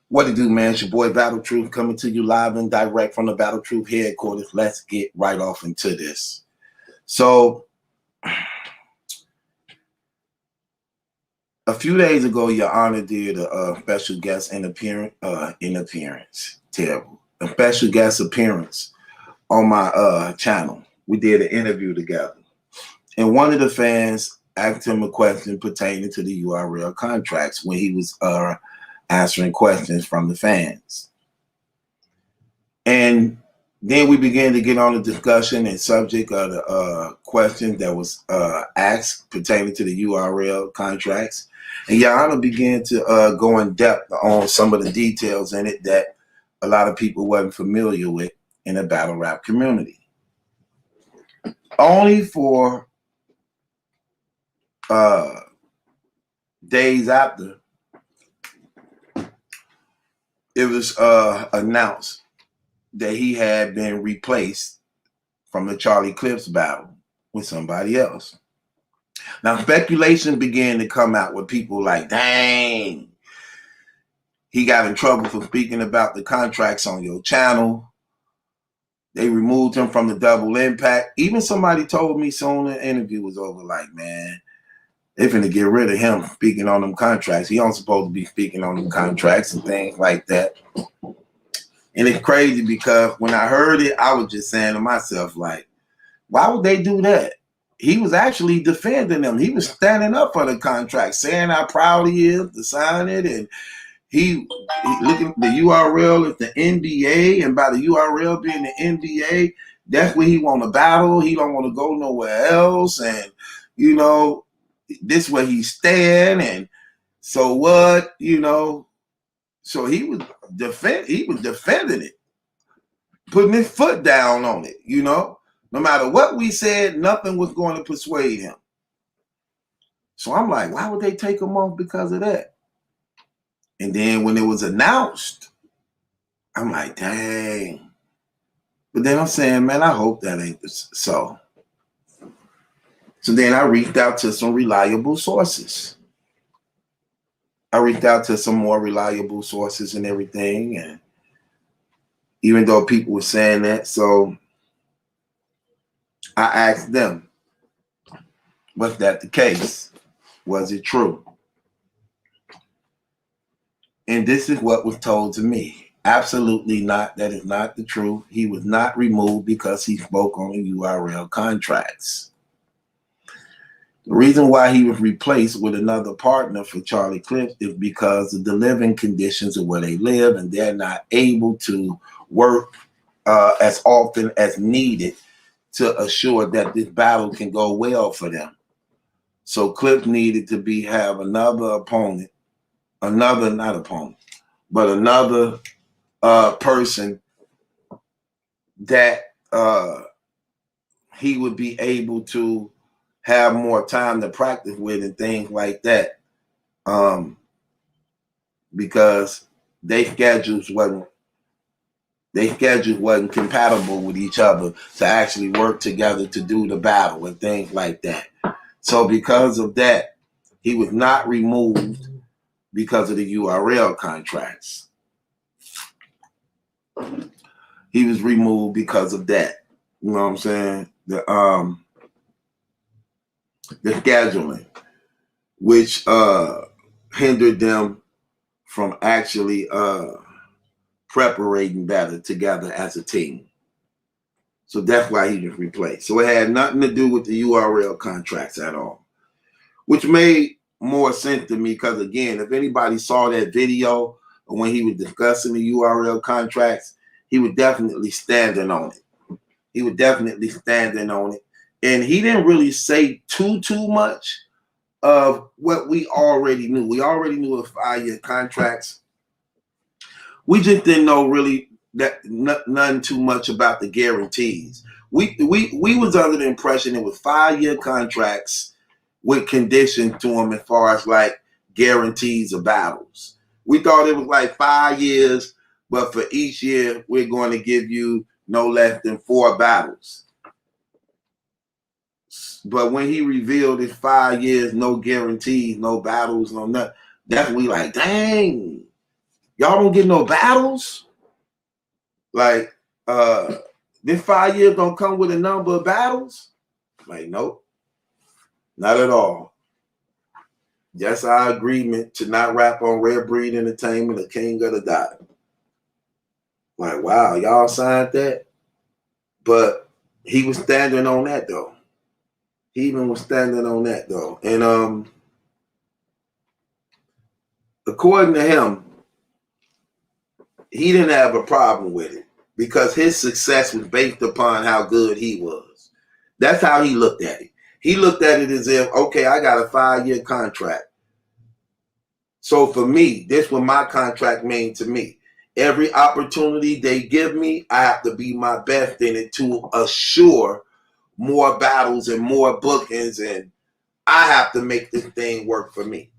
What it do, man? It's your boy Battle Truth coming to you live and direct from the Battle Truth headquarters. Let's get right off into this. So, a few days ago, Your Honor did a special guest appearance. Terrible. A special guest appearance on my channel. We did an interview together. And one of the fans asked him a question pertaining to the URL contracts when he was answering questions from the fans. And then we began to get on the discussion and subject of the question that was asked pertaining to the URL contracts. And Your Honor began to go in depth on some of the details in it that a lot of people wasn't familiar with in the battle rap community. Only for days after, it was announced that he had been replaced from the Charlie Clips battle with somebody else. Now, speculation began to come out with people like, dang, he got in trouble for speaking about the contracts on your channel. They removed him from the Double Impact. Even somebody told me soon the interview was over, like, man, they finna get rid of him speaking on them contracts. He don't supposed to be speaking on them contracts and things like that. And it's crazy because when I heard it, I was just saying to myself, like, why would they do that? He was actually defending them. He was standing up for the contract, saying how proud he is to sign it. And he looking at the URL as the NBA, and by the URL being the NBA, that's where he want to battle. He don't want to go nowhere else. And, you know, this where he stand. And so what, you know, so he was defending it, putting his foot down on it, you know. No matter what we said, nothing was going to persuade him. So I'm like, why would they take him off because of that? And then when it was announced, I'm like, dang. But then I'm saying, man, I hope that ain't so. So then I reached out to some reliable sources. I reached out to some more reliable sources and everything. And even though people were saying that, so I asked them, was that the case? Was it true? And this is what was told to me. Absolutely not. That is not the truth. He was not removed because he spoke on the URL contracts. The reason why he was replaced with another partner for Charlie Clips is because of the living conditions of where they live, and they're not able to work as often as needed to assure that this battle can go well for them. So Clips needed to have another opponent, another person that he would be able to have more time to practice with and things like that, because their schedules wasn't compatible with each other to actually work together to do the battle and things like that. So because of that, he was not removed because of the URL contracts. He was removed because of that. You know what I'm saying? The scheduling, which hindered them from actually preparing better together as a team. So that's why he was replaced. So it had nothing to do with the URL contracts at all, which made more sense to me because, again, if anybody saw that video when he was discussing the URL contracts, he was definitely standing on it. He was definitely standing on it. And he didn't really say too much of what we already knew. We already knew the 5-year contracts. We just didn't know really that none too much about the guarantees. We was under the impression it was 5-year contracts with conditions to them as far as like guarantees of battles. We thought it was like 5 years, but for each year we're going to give you no less than 4 battles. But when he revealed it's 5 years, no guarantees, no battles, no nothing, that's when we like, dang, Y'all don't get no battles? Like, this 5 years gonna come with a number of battles? Like, nope. Not at all. Just our agreement to not rap on Rare Breed Entertainment, the King of the Dot. Like, wow, y'all signed that? But he was standing on that, though. He even was standing on that, though. And according to him, he didn't have a problem with it because his success was based upon how good he was. That's how he looked at it. He looked at it as if, okay, I got a 5-year contract. So for me, this what my contract means to me. Every opportunity they give me, I have to be my best in it to assure more battles and more bookings, and I have to make this thing work for me.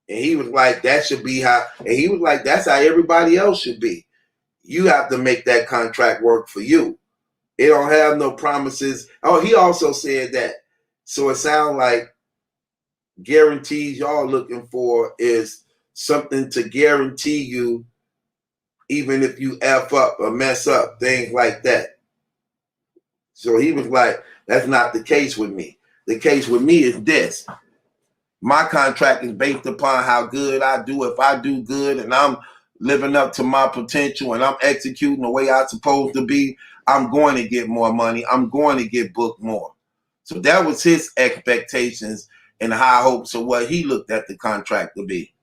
And he was like, that should be how, and he was like, that's how everybody else should be. You have to make that contract work for you. It don't have no promises. Oh, he also said that. So it sounds like guarantees y'all looking for is something to guarantee you even if you F up or mess up, things like that. So he was like, that's not the case with me. The case with me is this. My contract is based upon how good I do. If I do good and I'm living up to my potential and I'm executing the way I'm supposed to be, I'm going to get more money. I'm going to get booked more. So that was his expectations and high hopes of what he looked at the contract to be.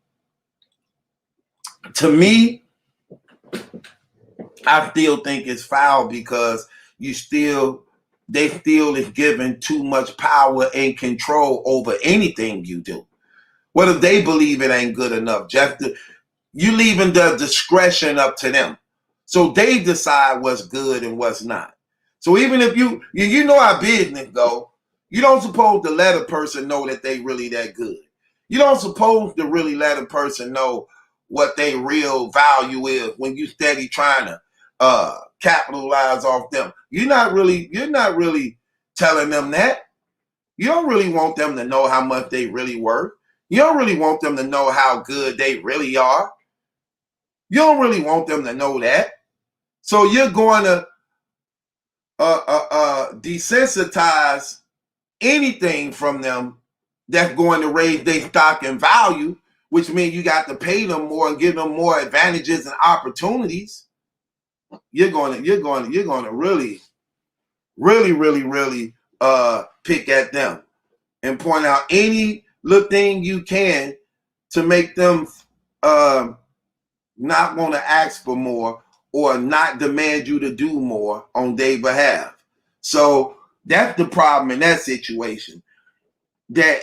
To me, I still think it's foul because they still is given too much power and control over anything you do. What if they believe it ain't good enough? You leaving the discretion up to them. So they decide what's good and what's not. So even if you know how business go, you don't supposed to let a person know that they really that good. You don't supposed to really let a person know what their real value is when you steady trying to capitalize off them. You're not really telling them that. You don't really want them to know how much they really worth. You don't really want them to know how good they really are. You don't really want them to know that. So you're going to desensitize anything from them that's going to raise their stock and value, which means you got to pay them more and give them more advantages and opportunities. You're going to really pick at them and point out any little thing you can to make them not want to ask for more or not demand you to do more on their behalf. So that's the problem in that situation, that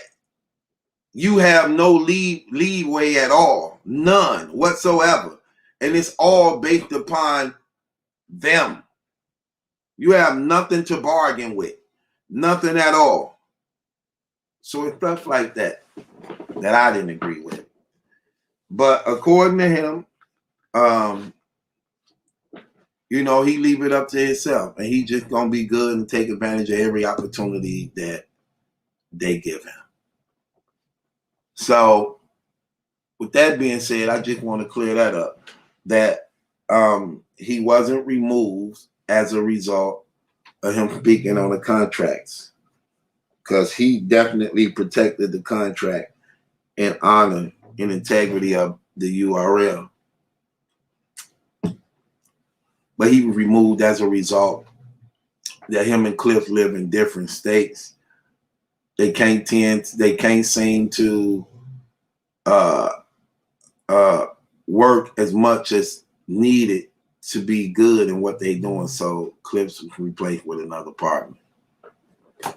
you have no leeway at all, none whatsoever. And it's all based upon them. You have nothing to bargain with, nothing at all. So it's stuff like that I didn't agree with. But according to him, he leave it up to himself, and he just gonna be good and take advantage of every opportunity that they give him. So with that being said, I just want to clear that up, that he wasn't removed as a result of him speaking on the contracts, because he definitely protected the contract and honor and integrity of the URL. But he was removed as a result that him and Cliff live in different states. They can't seem to work as much as needed to be good in what they're doing. So Cliff's was replaced with another partner.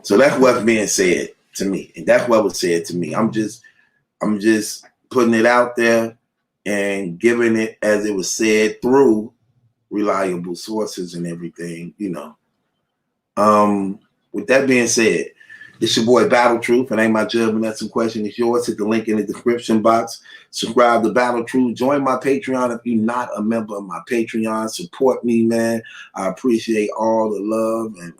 So that's what's being said to me, and that's what was said to me. I'm just putting it out there and giving it as it was said through reliable sources and everything, With that being said, it's your boy Battle Truth, and ain't my judgment. That's some question is yours. Hit the link in the description box. Subscribe to Battle Truth. Join my Patreon if you're not a member of my Patreon. Support me, man. I appreciate all the love, and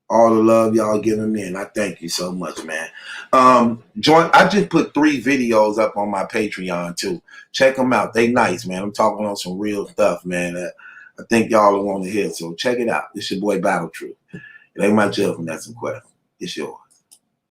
all the love y'all giving me, and I thank you so much, man. I just put 3 videos up on my Patreon too. Check them out. They nice, man. I'm talking on some real stuff, man. I think y'all will want to hear. So check it out. It's your boy Battle Truth. It ain't my judgment. That's a question. It's yours.